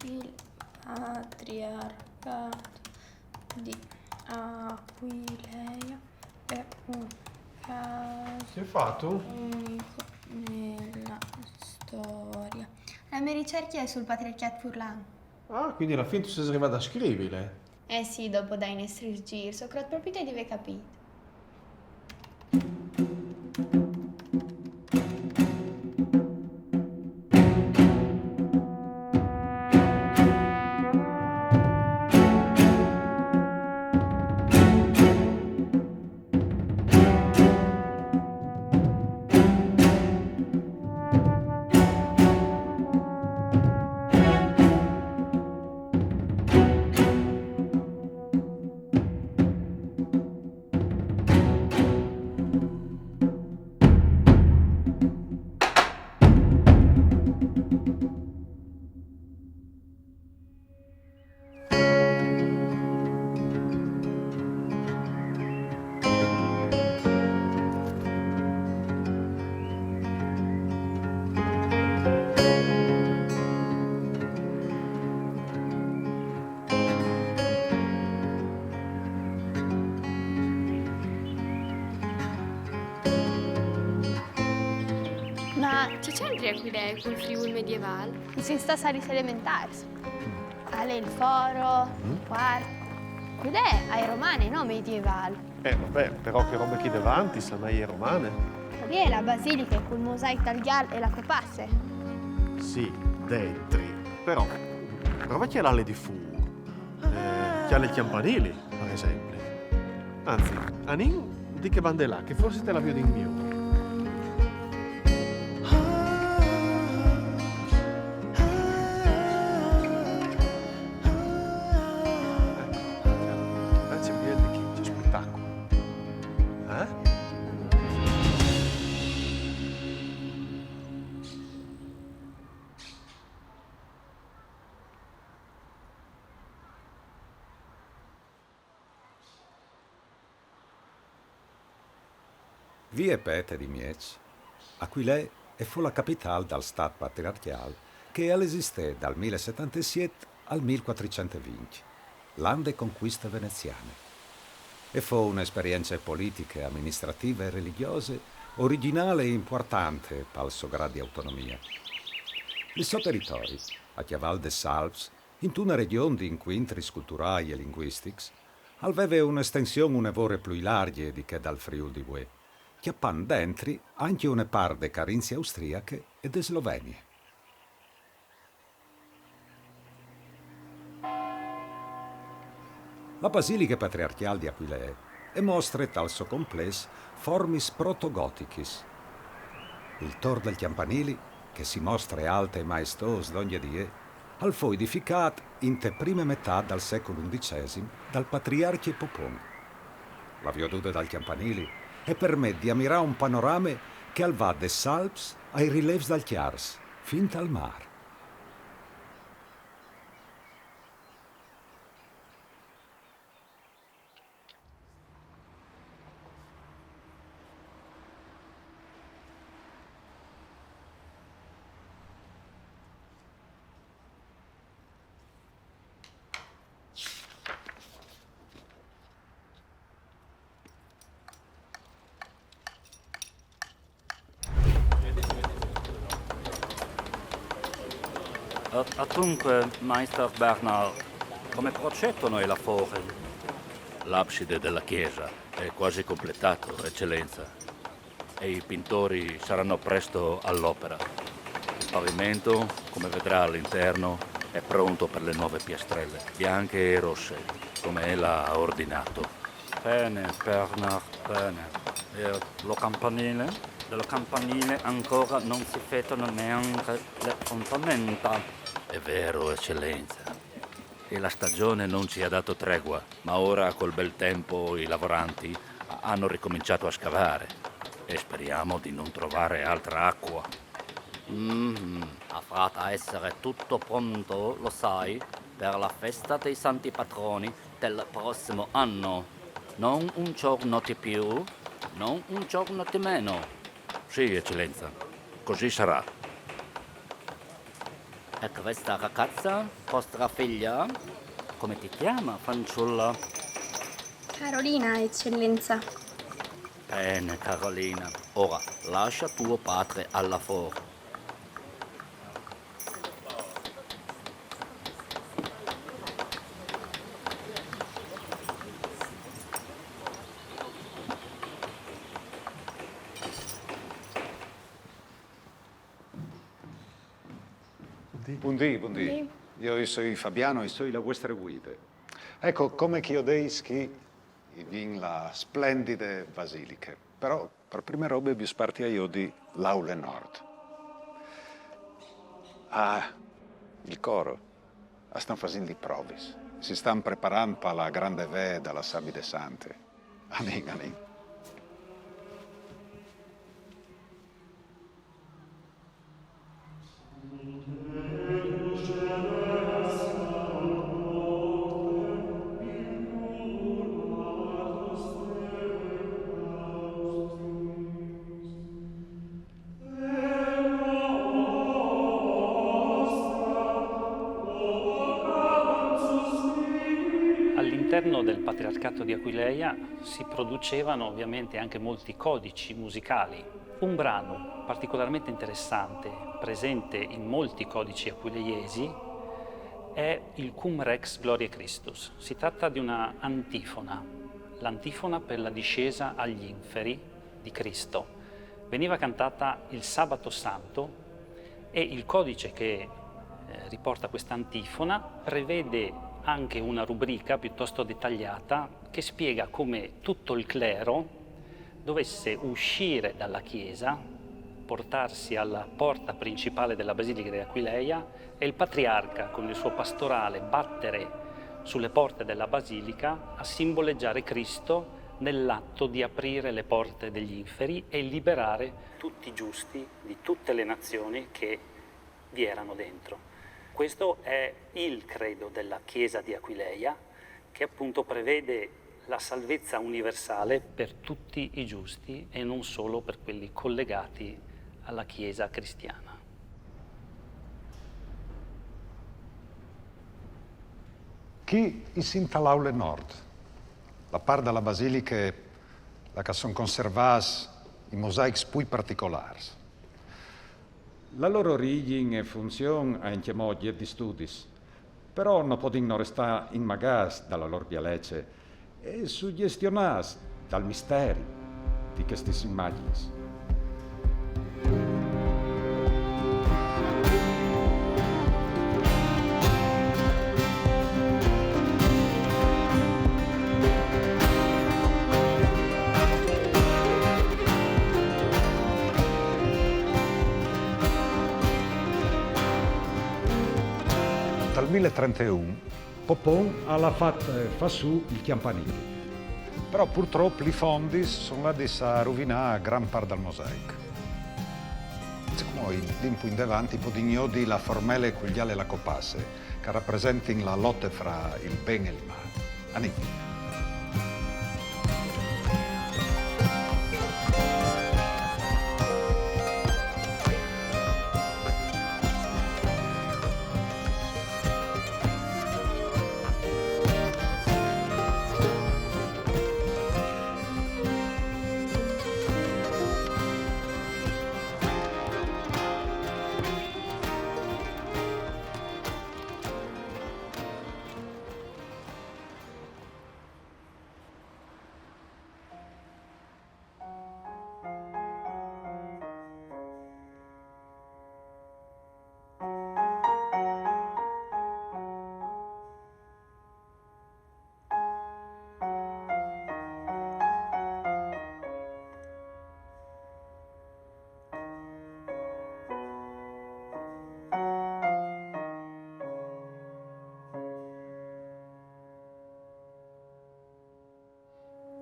Il patriarcato di Aquileia è un caso Che hai fatto? unico nella storia. La mia ricerca è sul patriarcat furlan. Ah, quindi alla fine tu sei arrivato a scrivere. Eh sì, dopo Dine Street Gears, ho creato proprio di aver capito. Ma ci c'entri Aquileia col Friuli medievale? Si sta salita elementares. Ale il foro, il quarto. Quid'è ai romani, no medievale. Vabbè, però che robe chi davanti, sono ai romane. Lì è la basilica col mosaico tagliato e la copasse. Sì, dentri. Però, prova chi ha l'ale di fu. Chi ha le campanili, per esempio. Anzi, Anin, di che bande là, che forse te la vedo in mio. Vie Pete di Miec, Aquileia fu la capitale del Stato patriarcal che esiste dal 1077 al 1420, l'anno delle conquiste veneziane. E fu un'esperienza politica, amministrativa e religiosa originale e importante per il suo grado di autonomia. Il suo territorio, a Chiaval des Alps, in una regione di incontri culturali e linguistici, aveva un'estensione un'evore più larga di che dal Friuli di Ue, chiappan dentri anche una parte de carinzie austriache e de Slovenie. La basilica patriarcale di Aquileia è mostra al suo complesso formis protogotichis. Il tor del campanili, che si mostra alta e maestosa d'ogni die, al fu edificato in te prime metà del secolo XI dal patriarche Popon. La viaduta dal campanili e permette di ammirare un panorama che va des Alps ai rilievi dal Chiars, fin al mare. Dunque, Meister Bernard, come procedono i lavori? L'abside della chiesa è quasi completato, eccellenza, e i pittori saranno presto all'opera. Il pavimento, come vedrà all'interno, è pronto per le nuove piastrelle, bianche e rosse, come ella ha ordinato. Bene, Bernard, bene. E lo campanile? Delle campanile ancora non si vedono neanche le fondamenta. È vero, eccellenza. E la stagione non ci ha dato tregua, ma ora col bel tempo i lavoranti hanno ricominciato a scavare e speriamo di non trovare altra acqua. Avrà a essere tutto pronto, lo sai, per la festa dei santi patroni del prossimo anno. Non un giorno di più, non un giorno di meno. Sì, eccellenza, così sarà. E questa ragazza, vostra figlia, come ti chiama, fanciulla? Carolina, eccellenza. Bene, Carolina. Ora lascia tuo padre al lavoro. Buondì. Io sono Fabiano e sono la vostra guida. Ecco, come chiodeschi in la splendide basilica. Però, per prime robe, vi spartia io di l'Aule Nord. Ah, il coro. Stanno facendo le prove. Si stanno preparando per la grande veda, la Sabide Sante. Anin. All'interno del Patriarcato di Aquileia si producevano ovviamente anche molti codici musicali. Un brano particolarmente interessante, presente in molti codici aquileiesi, è il Cum Rex Gloriae Christus. Si tratta di una antifona, l'antifona per la discesa agli inferi di Cristo. Veniva cantata il Sabato Santo e il codice che riporta questa antifona prevede anche una rubrica piuttosto dettagliata che spiega come tutto il clero dovesse uscire dalla chiesa, portarsi alla porta principale della Basilica di Aquileia e il patriarca con il suo pastorale battere sulle porte della Basilica a simboleggiare Cristo nell'atto di aprire le porte degli inferi e liberare tutti i giusti di tutte le nazioni che vi erano dentro. Questo è il credo della Chiesa di Aquileia, che appunto prevede la salvezza universale per tutti i giusti e non solo per quelli collegati alla Chiesa cristiana. Chi isinta l'Aule Nord? La part della basilica la che sono conservati i mosaici più particolari. La loro origine e funzione è in chiamoglie di studi, però non possono restare in magas dalla loro bialece e suggestionati dal mistero di queste immagini. Dal 1031 Popon ha fatto su il campanile, però purtroppo i fondi sono andati a rovinare gran parte del mosaico. Come tempo in davanti podignodi la formele equigliale e la copasse, che rappresentano la lotta fra il bene e il male. Anni.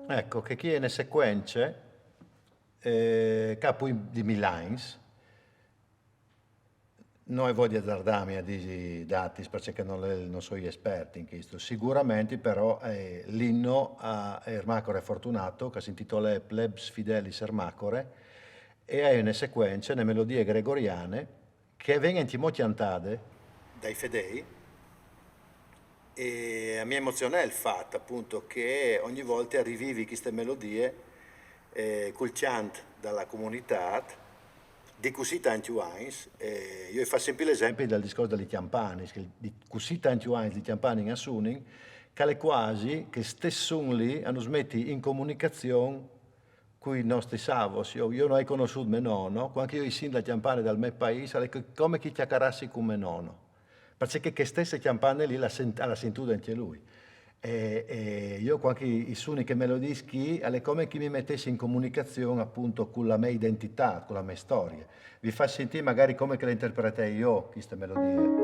Ecco che chi è nelle sequenze, capo di Milans, noi voglio azzardarmi a dire dati perché non sono esperti in questo. Sicuramente però l'inno a Ermacore Fortunato che si intitola Plebs Fidelis Ermacore e è una sequenza, nelle melodie gregoriane che vengono cantate dai fedei, e a mia emozione è il fatto appunto che ogni volta rivivi queste melodie col chant dalla comunità di così tanti anni. Io faccio sempre l'esempio del discorso delle campane, che di così tanti anni di campane in Assuning, che è quasi che stesso lì hanno smetti in comunicazione con i nostri savos. Io non ho conosciuto mio nonno, quando io sento le campane dal mio paese, è come chi chiacchierassi con mio nonno. Perché che stesse campane lì la sentito anche lui. E io quando i suoni che me lo dischi, è come chi mi mettesse in comunicazione appunto con la mia identità, con la mia storia. Vi fa sentire magari come che le interpretai io, queste melodie.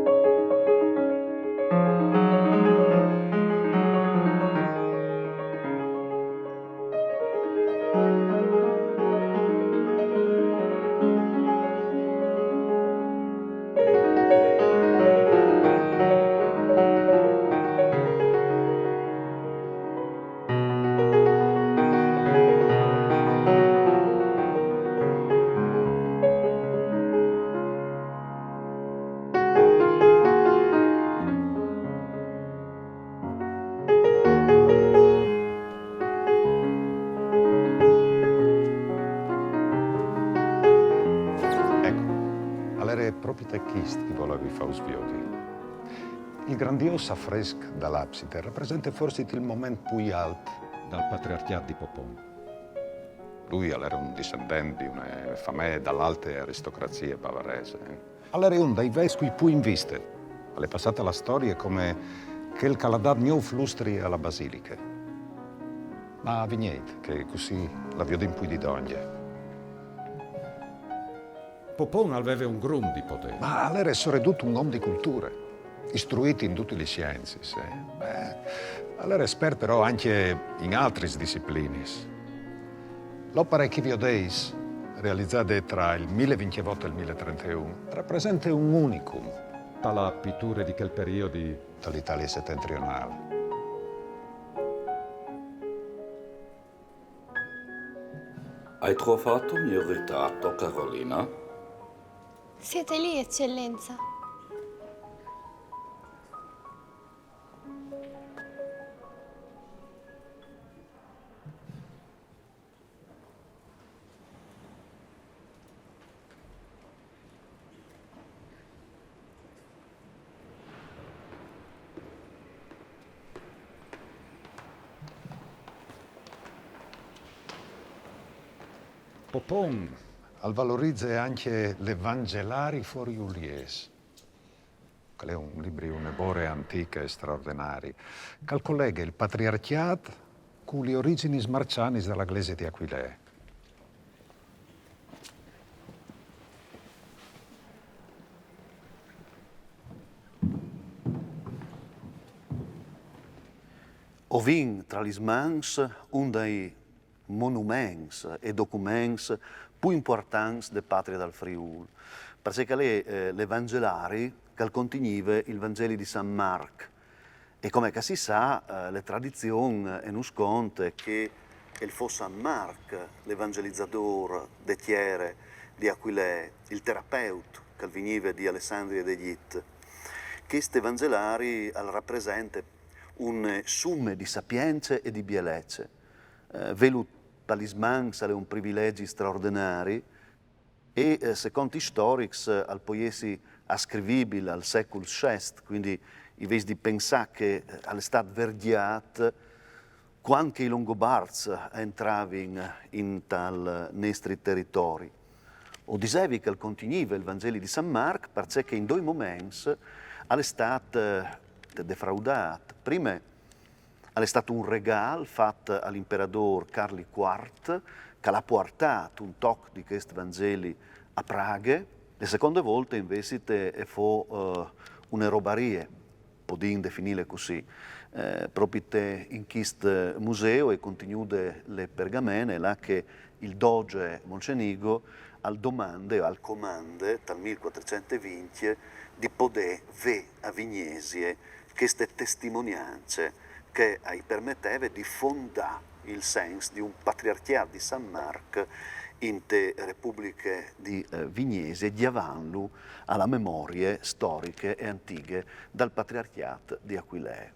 Che volevi fare svioti. Il grandioso affresco dall'abside rappresenta forse il momento più alto dal patriarcato di Popon. Lui era un discendente di una famiglia dall'alta aristocrazia bavarese. Era uno dei vescovi più in vista. È passata la storia come quel che ha dato nuovi lustri alla basilica. Ma vi niente, che così la vedo in più di donne. Popon aveva un grum di potere. Ma era soprattutto un uomo di cultura, istruito in tutte le scienze. Era esperto però anche in altre discipline. L'opera che vi odeis, realizzata tra il 1028 e il 1031, rappresenta un unicum dalla pittura di quel periodo dell'Italia settentrionale. Hai trovato il mio ritratto, Carolina? Siete lì, eccellenza? Popon valorizza anche l'Evangelari Foriulies, che è un libro, un'ebore antica e straordinaria, che collega il patriarcato con le origini marciane della Chiesa di Aquilea. Ovin tra gli mans un dei monuments e documents più importanti della patria del Friuli, perché l'Evangelari che continue il Vangelo di San Marco. E come si sa, le tradizioni e sconte che il fosse San Marco, l'evangelizzatore de Chiere di Aquilea, il terapeuta che veniva di Alessandria d'Egitto. Questi evangelari rappresentano un summe di sapienze e di bellezze. Velut talisman è un privilegio straordinario e secondo i storici al poesi ascrivibile al secolo VI, quindi invece di pensare che all'estate verdiat quando i Longobards entravano in tal nostri territori. O dicevi che continua il Vangelo di San Marco perché in due momenti all'estate defraudato. Prima è stato un regalo fatto all'imperatore Carlo IV che l'ha portato un tocco di questi Vangeli a Praga. Le seconde volte invece fu una robaria, podin definire così. Proprio in questo museo e continuate le pergamene là che il doge Mocenigo al comande dal 1420 di poter vedere a Vignesie queste testimonianze che permetteva di fondare il senso di un patriarcato di San Marco in te repubbliche di Vignese di avanlu alla memorie storiche e antiche dal patriarchiat di Aquilee.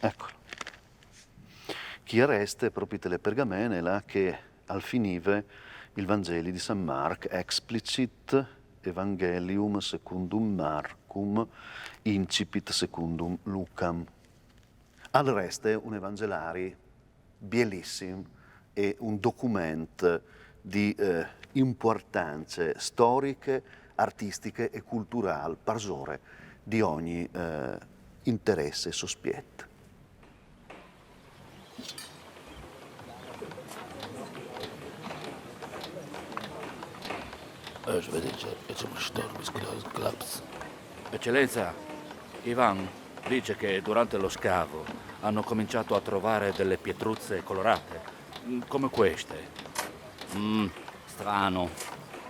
Eccolo. Chi resta proprio le pergamene là che al finive il Vangeli di San Marc explicit Evangelium secundum Marcum incipit secundum Lucam. Al resto è un evangelari bellissimo e un documento di importanze storiche, artistiche e culturali parsore di ogni interesse sospietto. Eccellenza, Ivan dice che durante lo scavo hanno cominciato a trovare delle pietruzze colorate, come queste. Strano,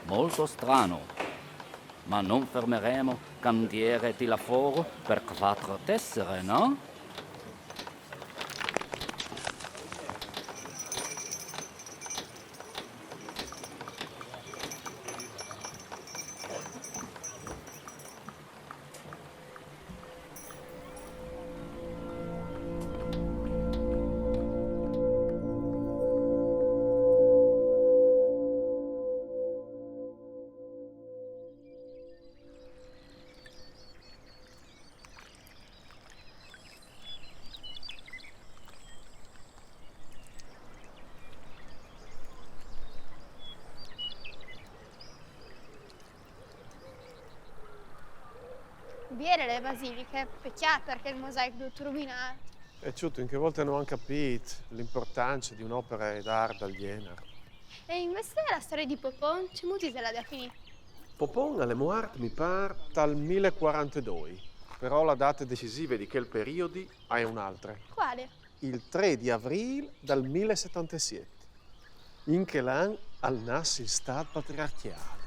molto strano. Ma non fermeremo cantiere di lavoro per 4 tessere, no? Viene le basiliche, peccato perché il mosaico è tutto rovinato. E ciuto, in che volte non hanno capito l'importanza di un'opera d'arte aliena. E invece la storia di Popon, c'è molti se la da finire. Popon alle morte mi pare dal 1042, però la data decisiva di quel periodo è un'altra. Quale? Il 3 di aprile del 1077, in che l'anno al nasce il Stato patriarchiale.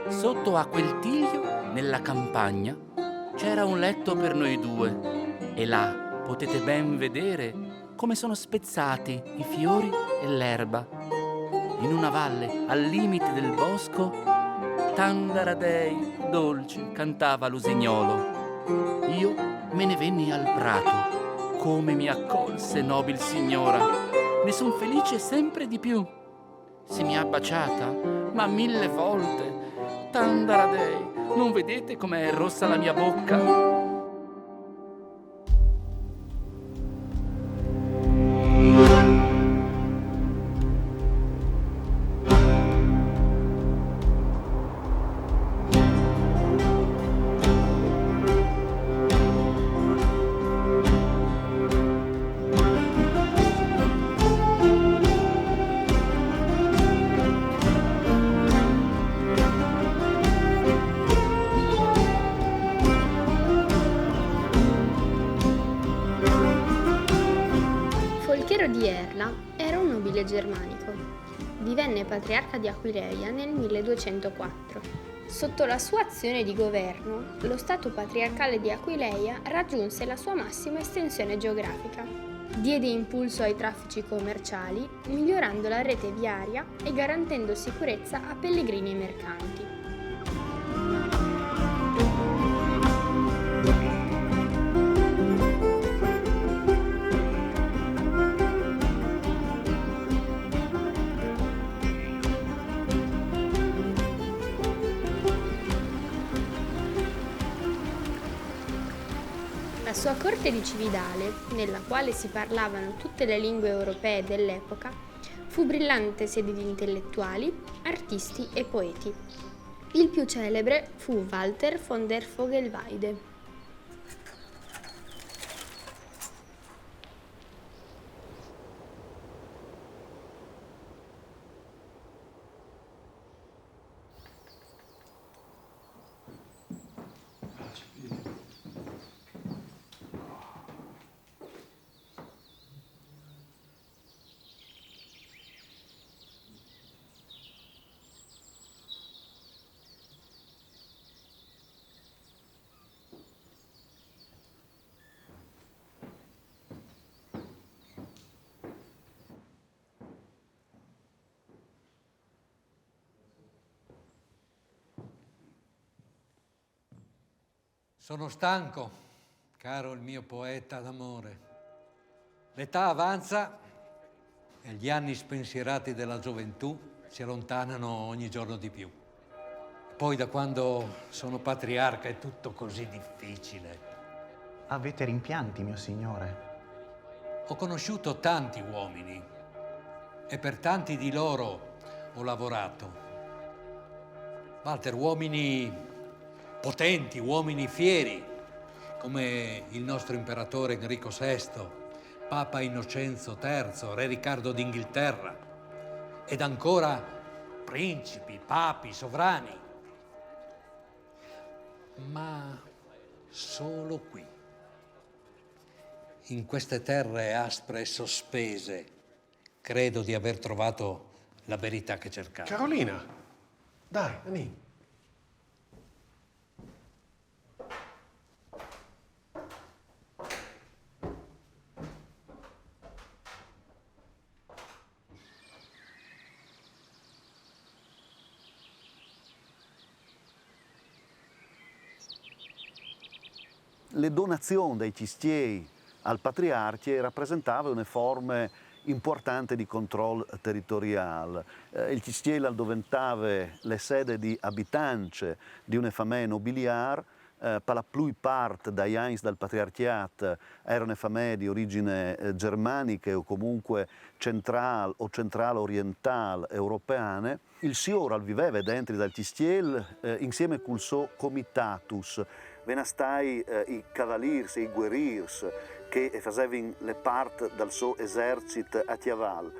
Sotto a quel tiglio, nella campagna, c'era un letto per noi due e là potete ben vedere come sono spezzati i fiori e l'erba. In una valle al limite del bosco, Tandaradei dolce cantava l'usignolo. Io me ne venni al prato, come mi accolse nobil signora. ne son felice sempre di più. Se mi ha baciata, ma 1000 volte. Tandaradei, non vedete com'è rossa la mia bocca? Folchero di Erla era un nobile germanico. Divenne patriarca di Aquileia nel 1204. Sotto la sua azione di governo, lo stato patriarcale di Aquileia raggiunse la sua massima estensione geografica. Diede impulso ai traffici commerciali, migliorando la rete viaria e garantendo sicurezza a pellegrini e mercanti. La sua corte di Cividale, nella quale si parlavano tutte le lingue europee dell'epoca, fu brillante sede di intellettuali, artisti e poeti. Il più celebre fu Walter von der Vogelweide. Sono stanco, caro il mio poeta d'amore. L'età avanza e gli anni spensierati della gioventù si allontanano ogni giorno di più. Poi da quando sono patriarca è tutto così difficile. Avete rimpianti, mio signore? Ho conosciuto tanti uomini e per tanti di loro ho lavorato. Walter, uomini potenti, uomini fieri, come il nostro imperatore Enrico VI, Papa Innocenzo III, Re Riccardo d'Inghilterra, ed ancora principi, papi, sovrani. Ma solo qui, in queste terre aspre e sospese, credo di aver trovato la verità che cercavo. Carolina, dai, Anin. Le donazioni dei cistiei al patriarche rappresentavano una forma importante di controllo territoriale. Il cistiel diventava la sede di abitanti di una famiglia nobiliare. Per la più parte dagli anni del patriarcato erano famiglie di origine germanica o comunque centrale o centrale-orientale europeane. Il Signore viveva dentro dal cistiel insieme col suo comitatus. Venastai i cavaliers e i guerriers che facevano le parte del suo esercito a Chiaval.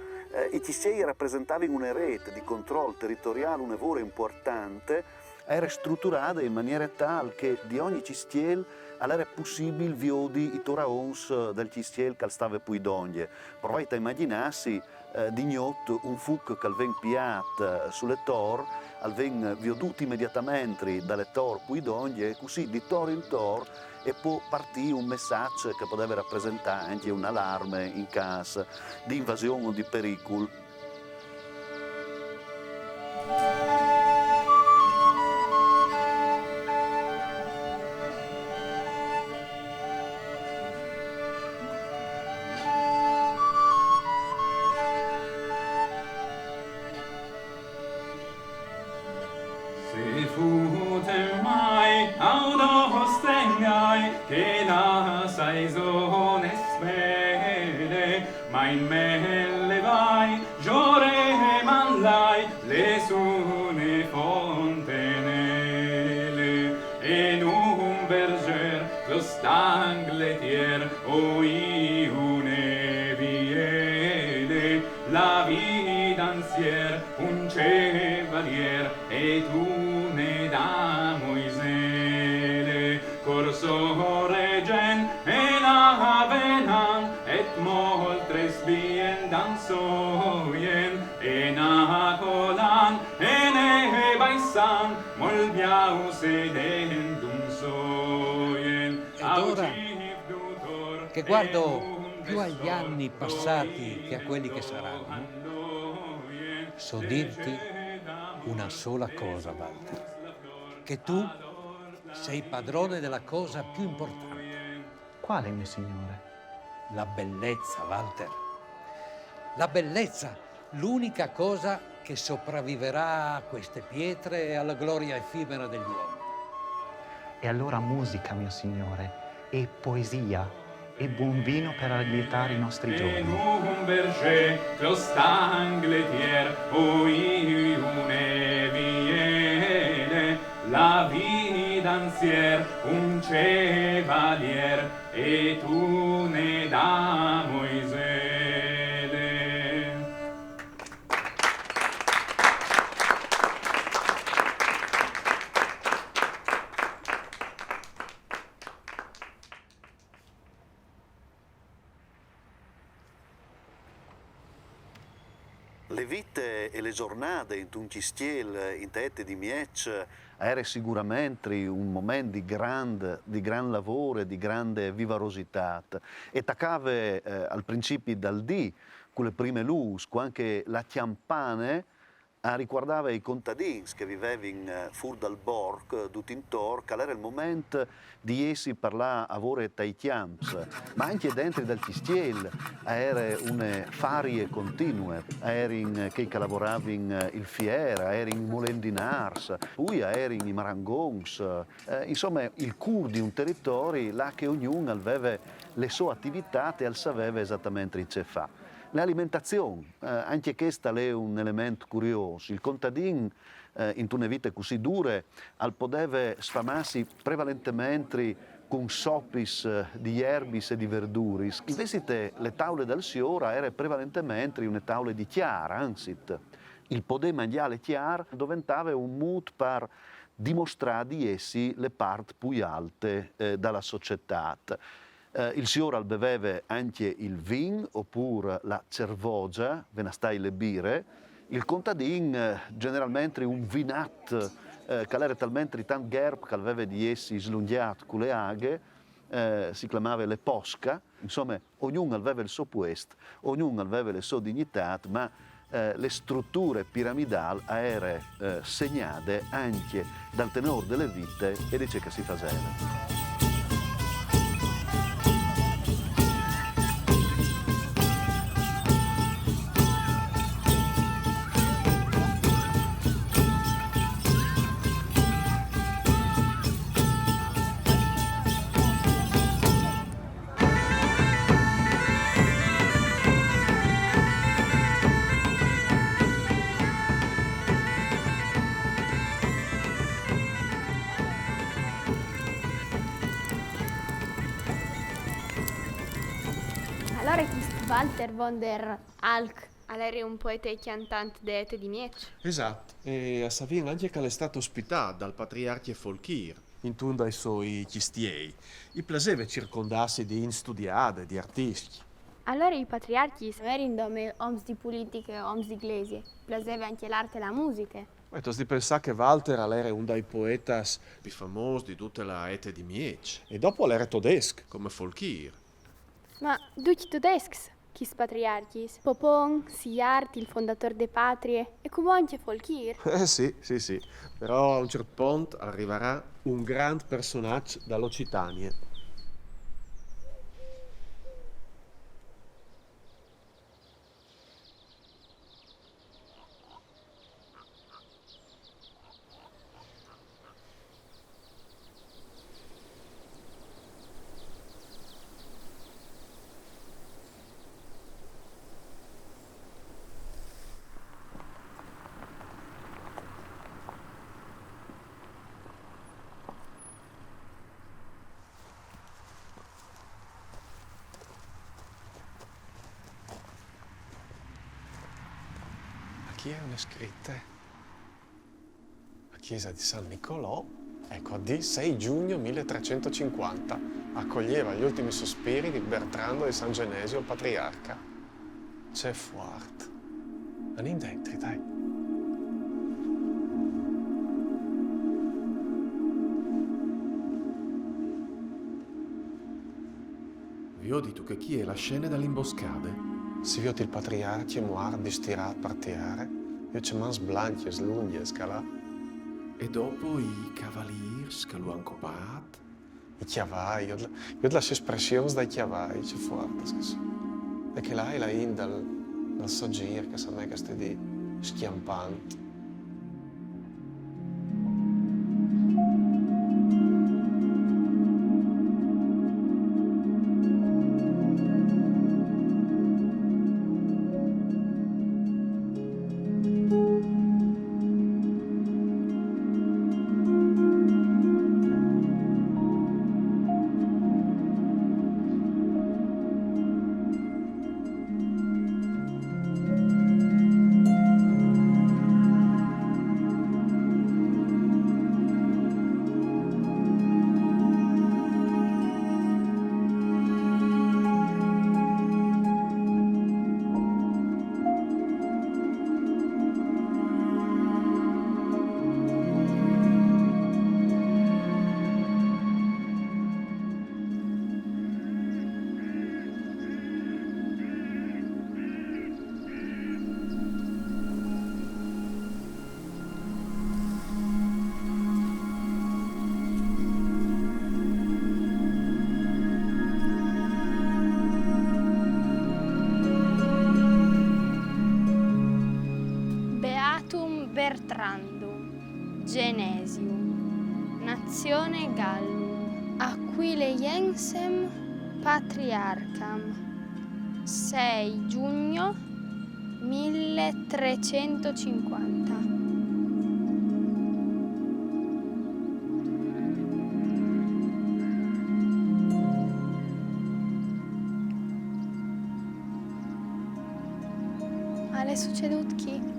I cistiei rappresentavano una rete di controllo territoriale, un lavoro importante, era strutturata in maniera tale che di ogni cistiel era possibile viodi i toraons del cistiel che stava poi d'ogni. Provate a immaginarsi di gnot un fuc che ven piat sulle tor, ven vioduto immediatamente dalle tor poi d'ogni e così di tor in tor e può partire un messaggio che poteva rappresentare anche un allarme in caso di invasione o di pericolo. che la saisone svele, ma in me le vai, giore mandai, le sune fontenelle, e un berger, lo stangletier, o iune viele, la vida ansier, un chevalier, e tu ne da Moisele, corso regen, e la venan, et moltres bien dansoyen, e na colan, e ne baisan, mol biau sedendum soyen. Ed ora che guardo più agli anni passati che a quelli che saranno, so dirti una sola cosa, Walter, che tu sei padrone della cosa più importante. Quale, mio signore? La bellezza, Walter. La bellezza, l'unica cosa che sopravviverà a queste pietre e alla gloria effimera degli uomini. E allora musica, mio signore, e poesia, e buon vino per allietare i nostri giorni. Un berger, lo stangletier, o iune viele, la vida ansier, un chevalier, e tu ne da Moisele. Le vite e le giornate in un cistiel, in tette di miec, era sicuramente un momento di gran lavoro e di grande vivarosità. E taccave al principio dal dì, con le prime luci, anche la campane riguardava i contadini che vivevano fuori dal borg, tutti intorno, che era il momento di essi parlare a vore tai camps, ma anche dentro dal cistiel era una farie continue, erano che lavoravano il fiera, erano i molendinars, poi erano i marangons, insomma il cur di un territorio là che ognuno aveva le sue attività e sapeva esattamente che fa. L'alimentazione, anche questa è un elemento curioso. Il contadino, in una vita così dure, poteva sfamarsi prevalentemente con soppis di erbis e di verduri. Invece le tavole del Siora erano prevalentemente una tavola di chiara, anzi. Il poter mangiare chiara diventava un mood per dimostrare di essi le parti più alte della società. Il Siora beveva anche il vin oppure la cervogia, venastai le bire. Il contadin generalmente un vinat che era talmente tanto gerb che aveva di essi slunghiato con le aghe, si chiamava le posca. Insomma, ognuno aveva il suo puesto, ognuno aveva le sue dignità, ma le strutture piramidali erano segnate anche dal tenore delle vite e di ciò che si faceva. Allora chi Walter von der Alk? Era un poeta e cantante d'ete di Miec. Esatto, e a Savin anche che è stato ospitato dal patriarca Folkir, in tunda ai suoi chistiei. Gli piaceva circondarsi di studiate, di artisti. Allora i patriarchi erano come oms di politica, oms di iglesia. Piaceva anche l'arte e la musica. E tu di pensare che Walter era uno dei poetas più famosi di tutta la ete di Miec. E dopo era tedesco, come Folkir. Ma tutti tedeschi, chi patriarchi? Popon, Siart, il fondatore delle patrie, e come anche Folkir. Sì. Però a un certo punto arriverà un grande personaggio dall'Occitania. chi erano scritte? La chiesa di San Nicolò, ecco, di 6 giugno 1350, accoglieva gli ultimi sospiri di Bertrando di San Genesio, il patriarca. C'è fuart. Anin dentri, dai. Vi ho detto che chi è la scena dall'imboscade? Si vede il patriarca muar di stirat partiare, io c'è mans blanchi e slunghi e scalà. E dopo i cavaliers che lo hanno copato? I chiavai, io la espressione dai chiavai, c'è forte. E che là è la in dal soggir, che sa me che stai di schiampante. Bertrandum, Genesium, Nazione Gallum, Aquileiensem Patriarcham, 6 giugno 1350. Ale succedut chi?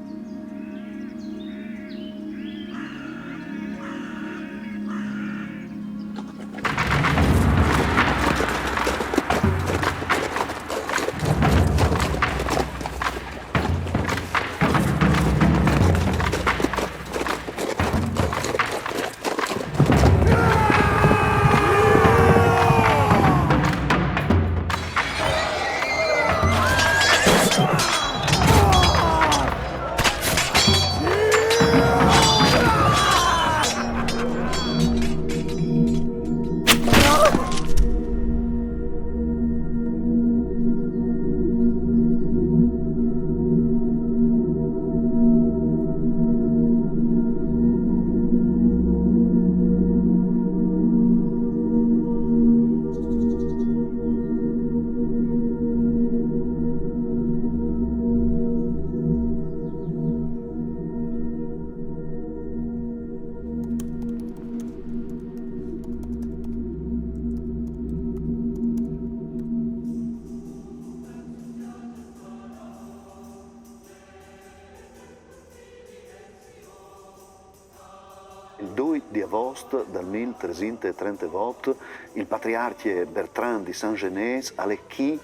Il 2 di agosto del 1338 il patriarca Bertrand di Saint-Genès arricchì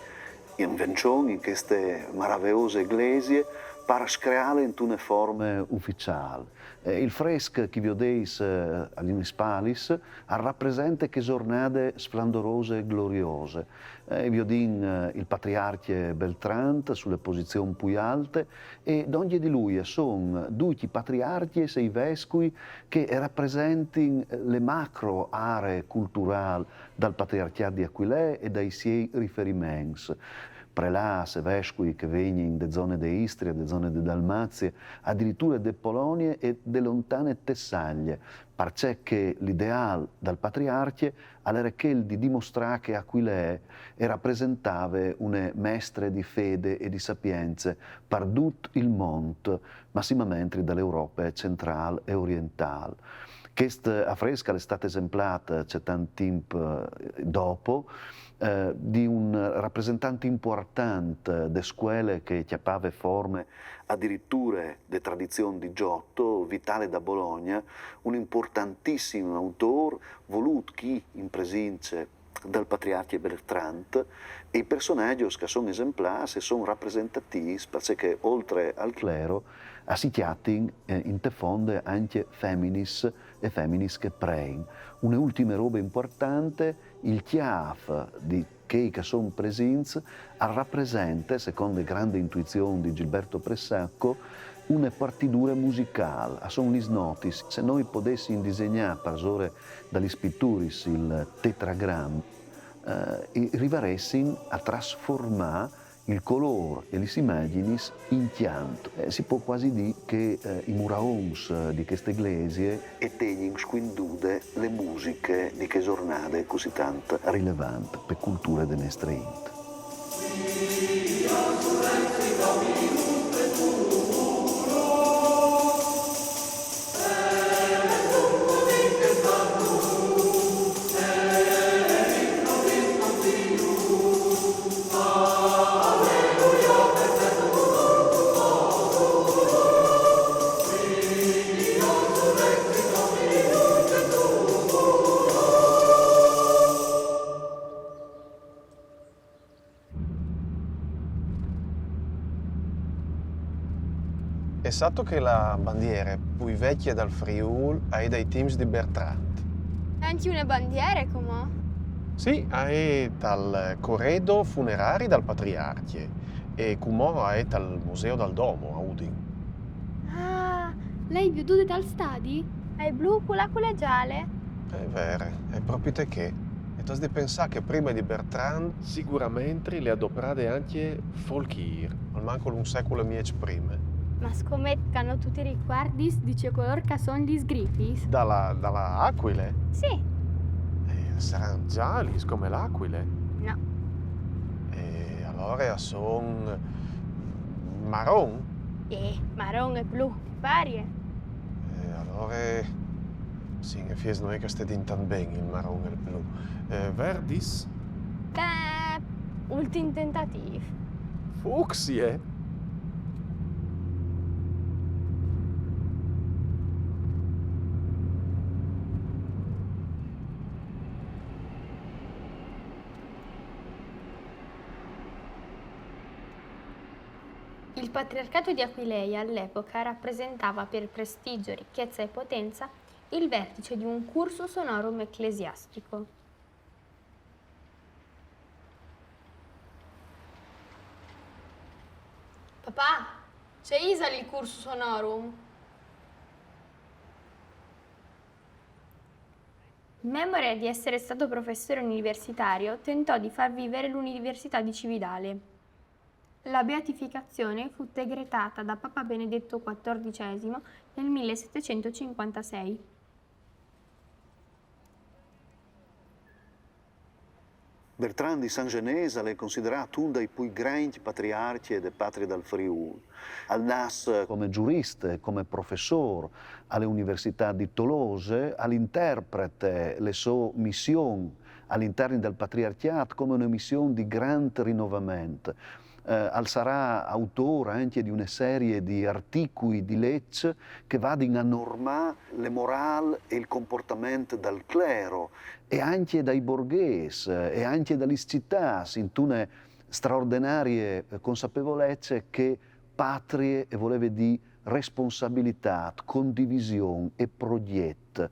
in Vencion, in queste meravigliose iglesie, per creare in una forma ufficiale. Il fresco che vedete agli spalis rappresenta che giornate splendorose e gloriose. Vedete il patriarca Bertrand sulle posizioni più alte e ogni di lui sono due patriarchi e sei vescovi che rappresentano le macro aree culturali dal patriarcato di Aquileia e dai suoi riferimenti. Prelats e vescovi che vengono da zone di Istria, da zone di Dalmazia, addirittura da Polonia e da lontane Tessaglie, perché l'ideale del patriarca era quello di dimostrare che Aquileia rappresentava una mestre di fede e di sapienza per tutto il mondo, massimamente dall'Europa centrale e orientale. Questa affresca è stata esemplata c'è tanto tempo dopo di un rappresentante importante delle scuole che chiappava forme addirittura di tradizione di Giotto, Vitale da Bologna, un importantissimo autore voluto chi in presenza dal patriarca Bertrand, e i personaggi che sono esemplari e sono rappresentativi perché oltre al clero si chiamano in te fonde anche femminis e femminis che prein. Una ultima roba importante, il chiaf di che sono presenti rappresenta, secondo le grandi intuizioni di Gilberto Pressacco, una partitura musicale. Sono gli notis. Se noi potessimo disegnare, per esempio, dagli pittori il tetragramma, arriveressimo a trasformare il colore e le immagini in pianto. Si può quasi dire che i muraons di queste iglesie tengono squindude le musiche di che giornate così tanto rilevanti per cultura delle nostre int. È stato che la bandiera più vecchia dal Friuli è dai teams di Bertrand. Anche una bandiera, com'è? Sì, è dal corredo funerari dal Patriarca e come è dal Museo dal Domo a Udin. Ah, lei veduta dal stadi? È blu con la gialla? È vero, è proprio te che. E tu di pensare che prima di Bertrand sicuramente le adoperate anche Folkir, al manco un secolo e prima. Ma scommettano tutti i ricordi di coloro che sono gli sgrifis? Dalla aquile? Sì. Saranno gialli come l'aquile? No. E allora sono marron? Marron e blu, varie. E allora sì, in effetti non è che stai tan bene il marron e il blu. Verdis? Ultimo tentativo. Fucsie? Il patriarcato di Aquileia all'epoca rappresentava per prestigio, ricchezza e potenza il vertice di un cursus honorum ecclesiastico. Papà, c'è Isa il cursus honorum? In memoria di essere stato professore universitario, tentò di far vivere l'Università di Cividale. La beatificazione fu decretata da Papa Benedetto XIV nel 1756. Bertrand di Saint-Genès è considerato uno dei più grandi patriarchi delle patrie del Friuli. Al nas come giurista, come professore alle università di Toulouse, all'interprete le sue missioni all'interno del patriarcato come una missione di grande rinnovamento. Sarà autore anche di una serie di articoli di legge che vadano a normare le morali e il comportamento del clero e anche dai borghesi e anche dalle città, in una straordinaria consapevolezza che patrie e voleva dire responsabilità, condivisione e progetto.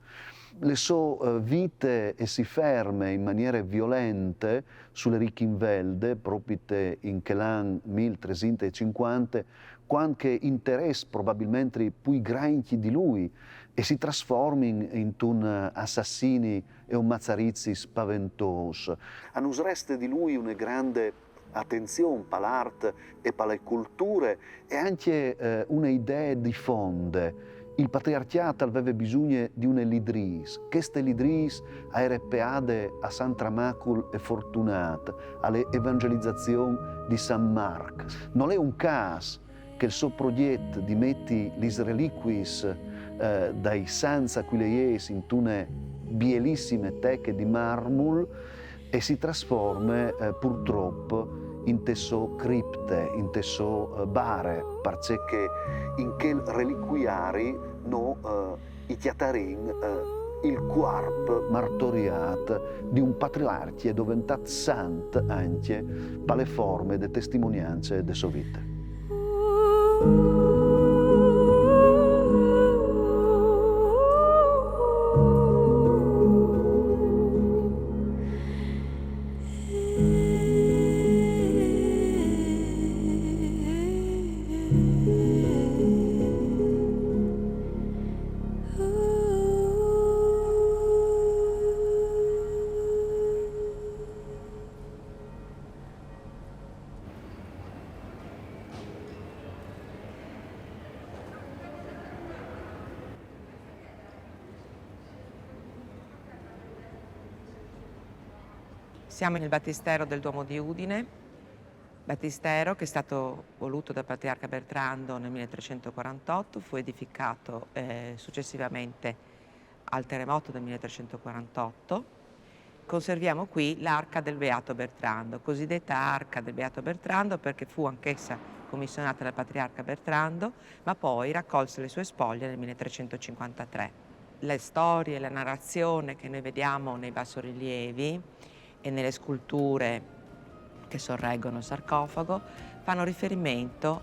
Le sue vite si ferme in maniera violente sulle Richinvelde, proprio in quell'anno 1350, quando interesse probabilmente più grandi di lui e si trasforma in un assassini e un mazzarizzi spaventoso. A nos resta di lui una grande attenzione per l'arte e per le culture e anche una idea di fonde. Il patriarcato aveva bisogno di una lidris. Queste lidris erano peade a San Tramacul e Fortunata, alle evangelizzazioni di San Marco. Non è un caso che il suo progetto di metti gli reliquis dai sans aquileiesi in tune bielissime teche di marmul e si trasforma purtroppo in tesso cripte, in tesso bare, perché in quel reliquiari no i chiatarin il corpo martoriato di un patriarca diventat sant anche per le forme de testimonianze de sua vita. Siamo nel battistero del Duomo di Udine, battistero che è stato voluto dal patriarca Bertrando nel 1348, fu edificato successivamente al terremoto del 1348. Conserviamo qui l'arca del Beato Bertrando, cosiddetta arca del Beato Bertrando perché fu anch'essa commissionata dal patriarca Bertrando, ma poi raccolse le sue spoglie nel 1353. Le storie, la narrazione che noi vediamo nei bassorilievi e nelle sculture che sorreggono il sarcofago fanno riferimento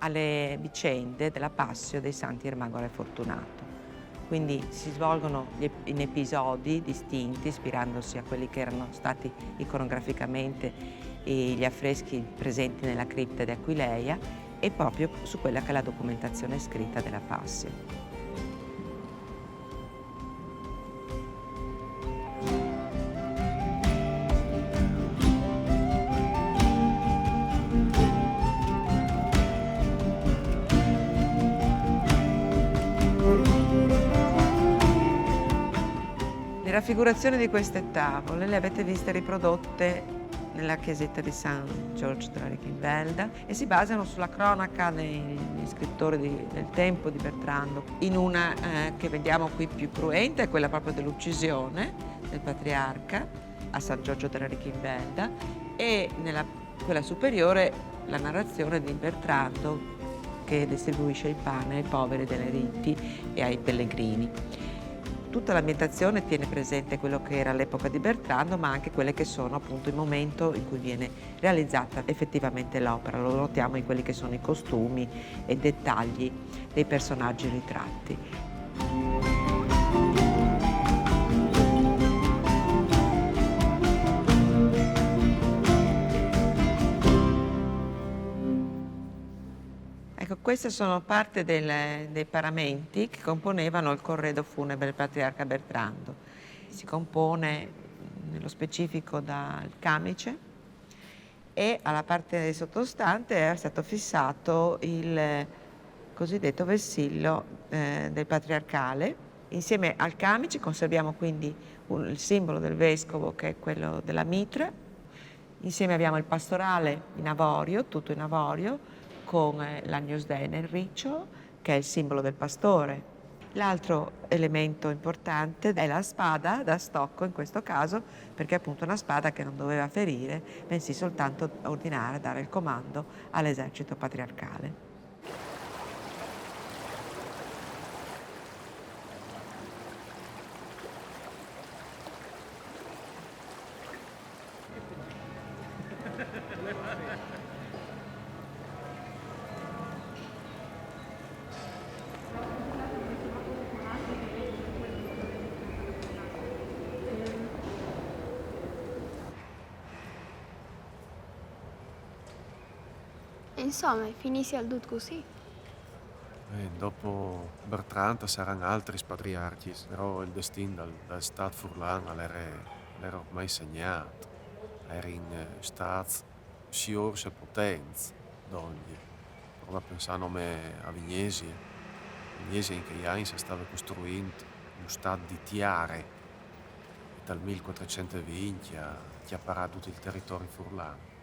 alle vicende della Passio dei Santi Ermagora e Fortunato. Quindi si svolgono in episodi distinti, ispirandosi a quelli che erano stati iconograficamente gli affreschi presenti nella cripta di Aquileia e proprio su quella che è la documentazione scritta della Passio. Le raffigurazioni di queste tavole le avete viste riprodotte nella chiesetta di San Giorgio della Richinvelda e si basano sulla cronaca degli scrittori del tempo di Bertrando. In una che vediamo qui più cruenta è quella proprio dell'uccisione del patriarca a San Giorgio della Richinvelda e nella quella superiore la narrazione di Bertrando che distribuisce il pane ai poveri delle riti e ai pellegrini. Tutta l'ambientazione tiene presente quello che era l'epoca di Bertrando, ma anche quelle che sono appunto il momento in cui viene realizzata effettivamente l'opera. Lo notiamo in quelli che sono i costumi e i dettagli dei personaggi ritratti. Ecco, queste sono parte dei paramenti che componevano il corredo funebre del patriarca Bertrando. Si compone nello specifico dal camice e alla parte sottostante è stato fissato il cosiddetto vessillo del patriarcale. Insieme al camice conserviamo quindi il simbolo del vescovo che è quello della mitra. Insieme abbiamo il pastorale in avorio, tutto in avorio, con l'Agnus Dei nel riccio, che è il simbolo del pastore. L'altro elemento importante è la spada da stocco in questo caso, perché è appunto una spada che non doveva ferire, bensì soltanto ordinare, dare il comando all'esercito patriarcale. Insomma, finissi al dut così. Dopo Bertrand saranno altri patriarchi, però il destino dal Stato Furlan era ormai segnato. Era in Stato sciorse potenza d'ogni. Prova a pensare a Vignesi. Vignesi in quegli anni si stava costruendo uno Stato di tiare. E dal 1420 ha acchiaparato tutto il territorio Furlan.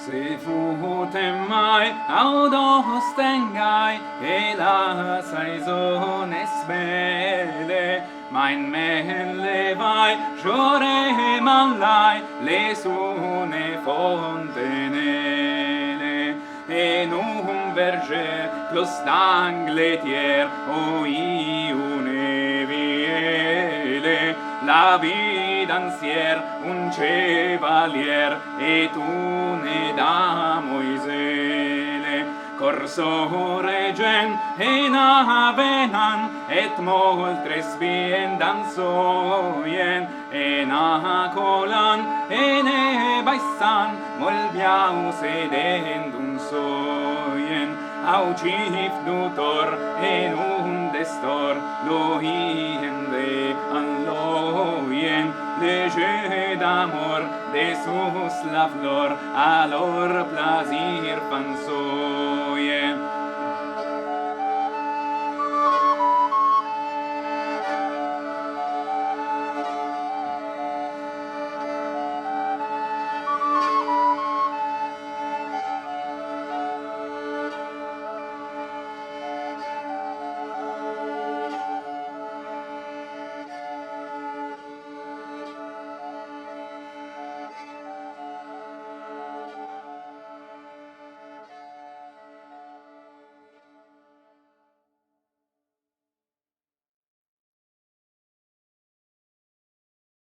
Se futem mai audos tengai, e la saisones belle, mein men levai, giore mallai, le sune fontenelle, e un verger, clos d'angletier, o iune viele, la vida ansier, un chevalier, et une da Moisele, corso regen, e navenan, et moltres bien dansoien, e na colan, e ne baisan, mol biau sedendum soien, au cif dutor, en un destor, loien de anloien, le jeu d'amour, de sus la flor, a lor plasir fan